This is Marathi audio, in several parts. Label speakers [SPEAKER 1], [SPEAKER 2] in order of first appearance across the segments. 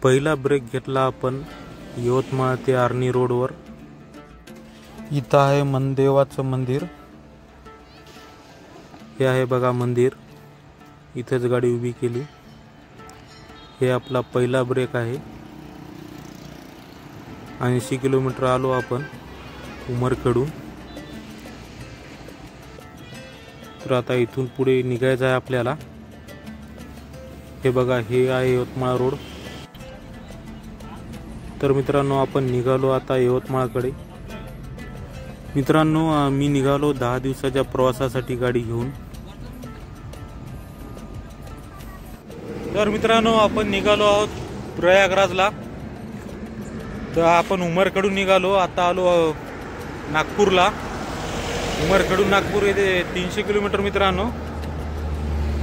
[SPEAKER 1] पहिला ब्रेक घेतला आपण यवतमाळ ते आर्णी रोडवर। इथं आहे मनदेवाचं मंदिर, हे आहे बघा मंदिर, इथेच गाडी उभी केली। हे आपला पहिला ब्रेक आहे। 80 किलोमीटर आलो आपण उमरकडून। तर आता इथून पुढे निघायचं आहे आपल्याला। हे बघा, हे आहे यवतमाळ रोड। तर मित्रांनो, आपण निघालो आता यवतमाळकडे। मित्रांनो, मी निघालो 10 दिवसाच्या प्रवासासाठी गाडी घेऊन। तर मित्रांनो, आपण निघालो आहोत प्रयागराजला। तर आपण उमरकडून निघालो, आता आलो नागपूरला। उमरकडून नागपूर येथे 300 किलोमीटर मित्रांनो।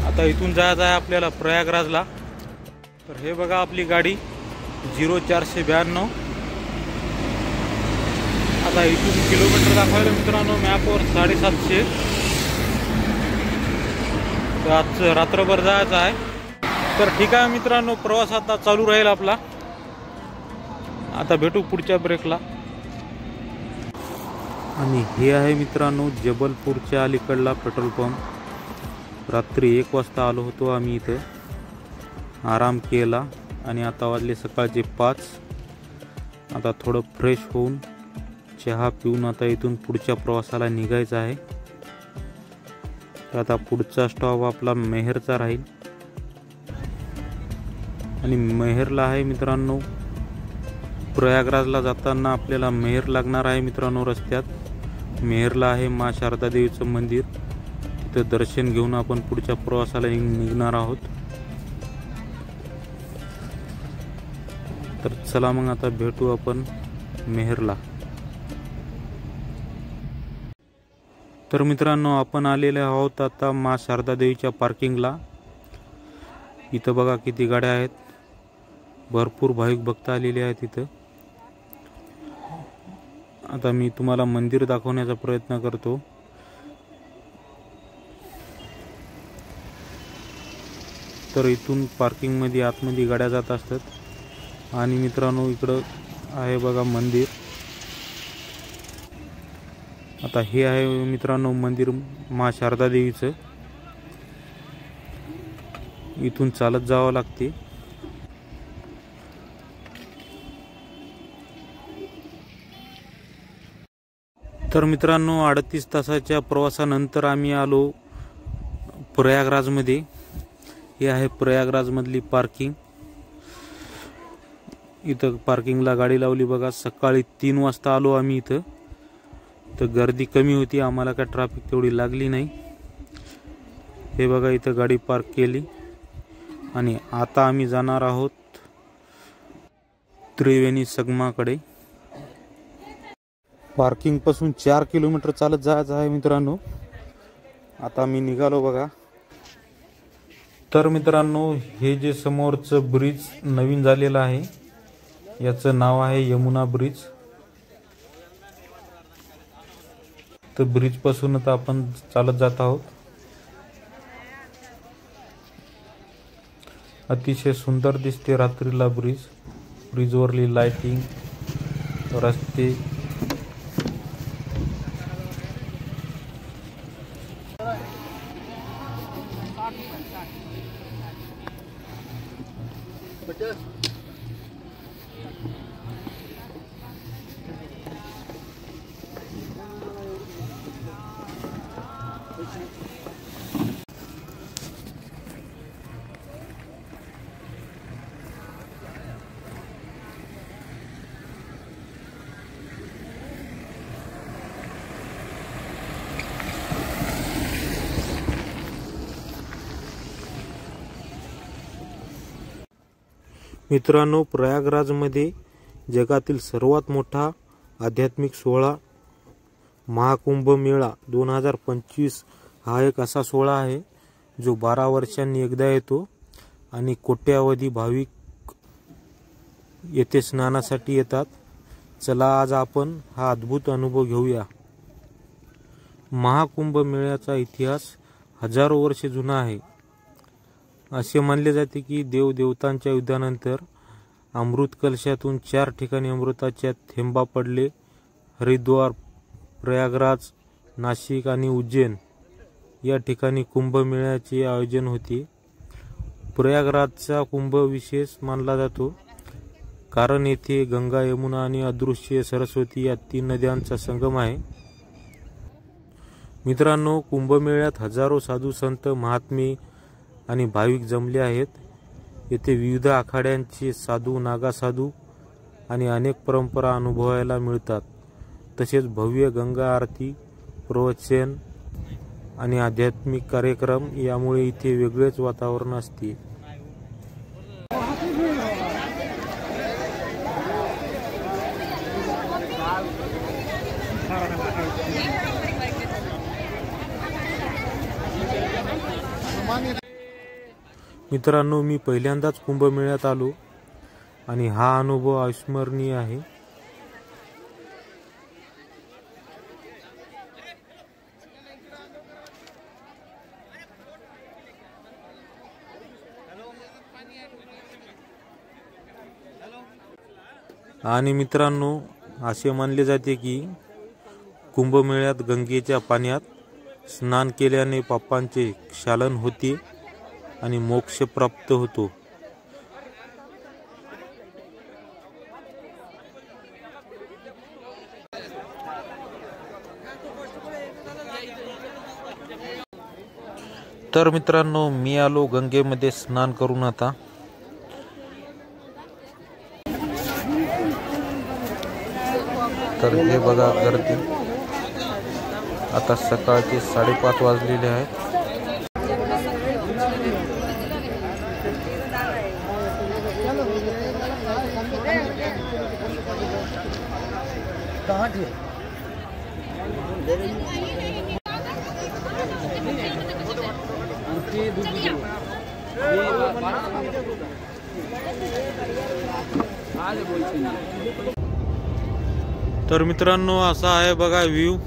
[SPEAKER 1] आता इथून जायचं आहे आपल्याला प्रयागराजला। तर हे बघा आपली गाडी 0492। आता इथून किलोमीटर दाखवायला मित्रांनो मॅपवर 750। तर आज रात्रभर जायचं आहे। तर ठीक आहे मित्रांनो, प्रवास आता चालू राहील आपला। आता भेटू पुढच्या ब्रेकला। आणि हे आहे मित्रांनो जबलपूरच्या अलीकडला पेट्रोल पंप। रात्री 1 वाजता आलो होतो आम्ही इथे, आराम केला आणि आता वाजले सकाळचे 5। आता थोडं फ्रेश होऊन चहा पिऊन आता इथून पुढच्या प्रवासाला निघायचं आहे। तर आता पुढचा स्टॉप आपला मेहरचा राहील। आणि मेहरला आहे मित्रांनो, प्रयागराजला जाताना आपल्याला मेहर लागणार आहे मित्रांनो रस्त्यात। मेहरला आहे माँ शारदा देवीचं मंदिर, तिथं दर्शन घेऊन आपण पुढच्या प्रवासाला निघणार आहोत। तर चला मग आता भेटू आपण मेहरला। तर मित्रांनो, आपण आलेले आहोत आता माँ शारदा देवीच्या पार्किंगला। इथं बघा किती गाड्या आहेत, भरपूर भाविक भक्त आलेले आहेत इथं। आता मी तुम्हाला मंदिर दाखवण्याचा प्रयत्न करतो। तर इथून पार्किंग मध्ये आतमध्ये गाड्या जात असतात। आणि मित्रांनो, इकडं आहे बघा मंदिर। आता हे आहे मित्रांनो मंदिर माँ शारदा देवीचं। इथून चालत जावं लागते। तर मित्रांनो, 38 तासाच्या प्रवासानंतर आम्ही आलो प्रयागराजमध्ये। हे आहे प्रयागराजमधली पार्किंग। इथं पार्किंगला गाडी लावली बघा। सकाळी 3 वाजता आलो आम्ही इथं, तर गर्दी कमी होती, आम्हाला काय ट्रॅफिक तेवढी लागली नाही। हे बघा, इथं गाडी पार्क केली आणि आता आम्ही जाणार आहोत त्रिवेणी संगमाकडे। पार्किंग पासून 4 किलोमीटर चालत जायचं आहे मित्रांनो। आता मी निघालो बघा। तर मित्रांनो, हे जे समोरचं ब्रिज नवीन झालेलं आहे, याचं नाव आहे यमुना ब्रिज। तर ब्रिज पासून आता आपण चालत जात आहोत। अतिशय सुंदर दिसते रात्रीला ब्रिज। ब्रिजवरली लाइटिंग, रस्ते। मित्रांनो, प्रयागराजमध्ये जगातील सर्वात मोठा आध्यात्मिक सोहळा महाकुंभ मेळा 2025 हा एक असा सोहळा आहे जो 12 वर्षांनी एकदा येतो आणि कोट्यावधी भाविक येथे स्नानासाठी येतात। चला आज आपण हा अद्भुत अनुभव घेऊया। महाकुंभ मेळ्याचा इतिहास हजारो वर्षे जुना आहे। असे मानले जाते की देवदेवतांच्या युद्धानंतर अमृत कलशातून 4 ठिकाणी अमृताच्या थेंबा पडले. हरिद्वार, प्रयागराज, नाशिक आणि उज्जैन या ठिकाणी कुंभमेळ्याचे आयोजन होते. प्रयागराजचा कुंभ विशेष मानला जातो, कारण येथे गंगा, यमुना आणि अदृश्य सरस्वती या 3 नद्यांचा संगम आहे. मित्रांनो, कुंभमेळ्यात हजारो साधू संत, महात्मे आणि भाविक जमले आहेत. येथे विविध आखाड्यांचे साधू, नागा साधू आणि अनेक परंपरा अनुभवायला मिळतात. तसेच भव्य गंगा आरती, प्रवचन आणि आध्यात्मिक कार्यक्रम यामुळे इथे वेगळेच वातावरण असते. मित्रांनो, मी पहिल्यांदाच कुंभमेळ्यात आलो आणि हा अनुभव अविस्मरणीय आहे. आणि मित्रांनो, असे मानले जाते की कुंभमेळ्यात गंगेच्या पाण्यात स्नान केल्याने पापांचे क्षालन होते आणि मोक्ष प्राप्त होतो. तर मित्रांनो, मी आलो गंगेमध्ये स्नान करून. आता तर हे बघा गर्दी. आता सकाळचे 5:30 वाजलेले आहेत. तर मित्रांनो, असा आहे बघा व्ह्यू.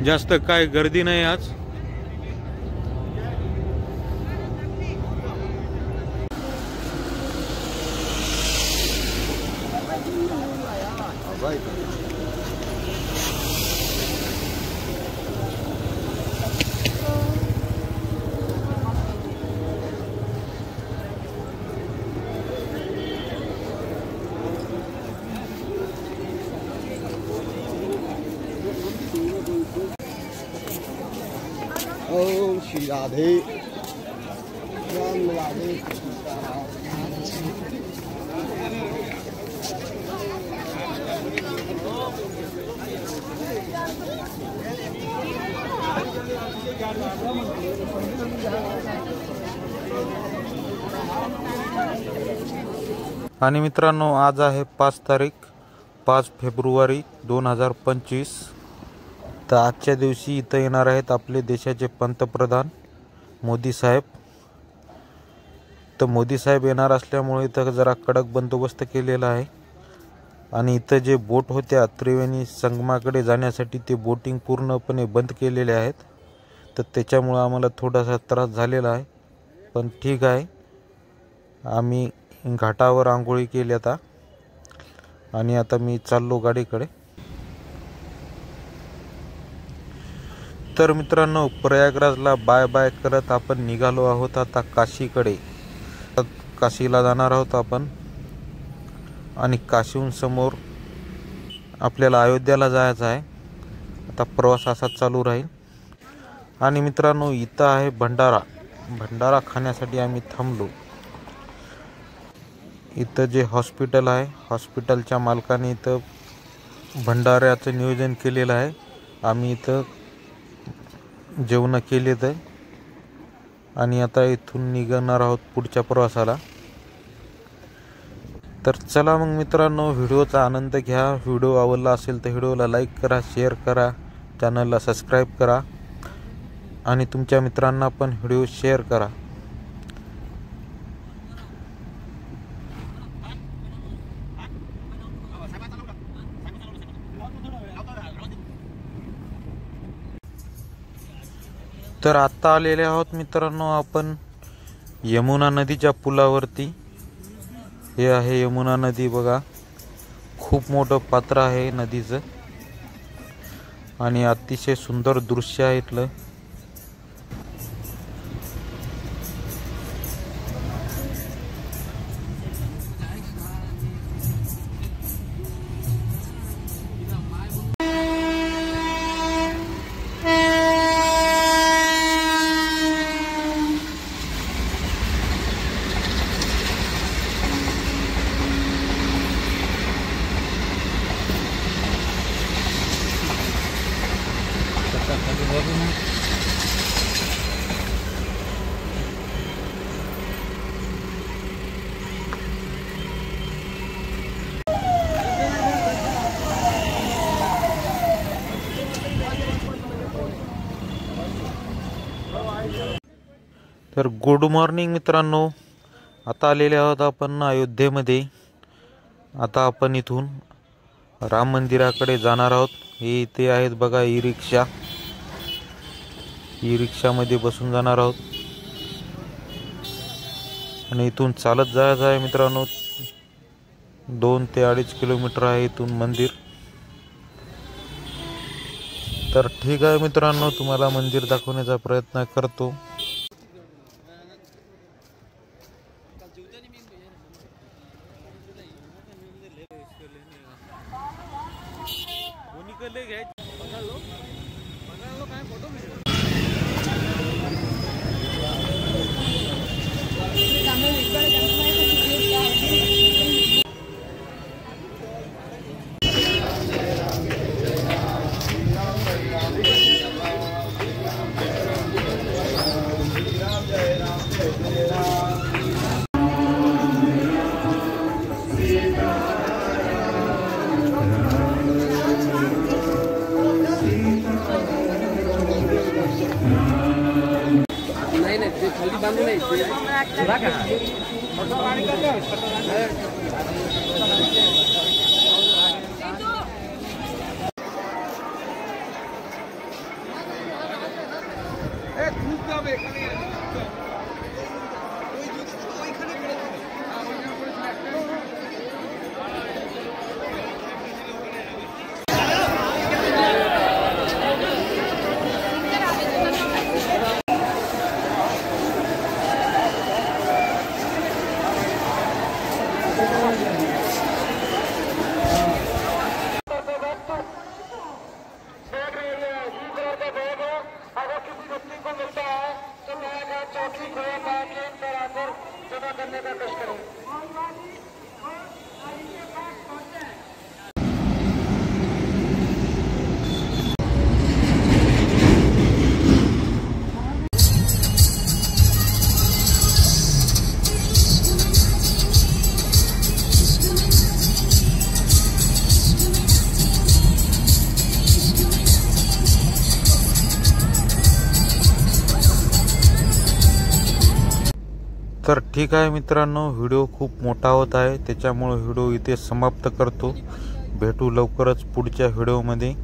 [SPEAKER 1] जास्त काय गर्दी नाही आज.
[SPEAKER 2] ओम श्री राधे राम राधे
[SPEAKER 1] आणि मित्रांनो, आज आहे 5 तारीख 5 फेब्रुवारी 2025. तर आजच्या दिवशी इथं येणार आहेत आपले देशाचे पंतप्रधान मोदी साहेब. तर मोदी साहेब येणार असल्यामुळे इथं जरा कडक बंदोबस्त केलेला आहे. आणि इथं जे बोट होत्या त्रिवेणी संगमाकडे जाण्यासाठी, ते बोटिंग पूर्णपणे बंद केलेले आहेत. तर त्याच्यामुळं आम्हाला थोडासा त्रास झालेला आहे, पण ठीक आहे. आम्ही घाटावर आंघोळी केली आता, आणि आता मी चाललो गाडीकडे. तर मित्रांनो, प्रयागराजला बाय बाय करत आपण निघालो आहोत आता काशीकडे. काशीला जाणार आहोत आपण, आणि काशीहून समोर आपल्याला अयोध्याला जायचं आहे. आता प्रवास असाच चालू राहील. आणि मित्रांनो, इथं आहे भंडारा खाण्यासाठी आम्ही थांबलो. इथं जे हॉस्पिटल आहे, हॉस्पिटलच्या मालकाने इथं भंडाऱ्याचं नियोजन केलेलं आहे. आम्ही इथं जेवण केलेत आहे, आणि आता इथून निघणार आहोत पुढच्या प्रवासाला. तर चला मग मित्रांनो, व्हिडिओचा आनंद घ्या. व्हिडिओ आवडला असेल तर व्हिडिओला लाईक करा, शेअर करा, चॅनलला सबस्क्राईब करा, आणि तुमच्या मित्रांना पण व्हिडिओ शेअर करा. तर आत्ता आलेले आहोत मित्रांनो आपण यमुना नदीच्या पुलावरती हे आहे यमुना नदी बघा, खूप मोठं पात्र आहे नदीचं आणि अतिशय सुंदर दृश्य आहे इथलं। तर गुड मॉर्निंग मित्रांनो, आता आलेले आहोत आपण अयोध्येमध्ये। आता आपण इथून राम मंदिराकडे जाणार आहोत। हे इथे आहेत बघा ई रिक्षा, ई रिक्षामध्ये बसून जाणार आहोत आणि इथून चालत जायचं आहे मित्रांनो। 2 ते 2.5 किलोमीटर आहे इथून मंदिर। तर ठीक आहे मित्रांनो, तुम्हाला मंदिर दाखवण्याचा प्रयत्न करतो। तर ठीक आहे मित्रांनो, व्हिडिओ खूप मोठा होत आहे, त्याच्यामुळे व्हिडिओ इथे समाप्त करतो। भेटू लवकरच पुढच्या व्हिडिओमध्ये।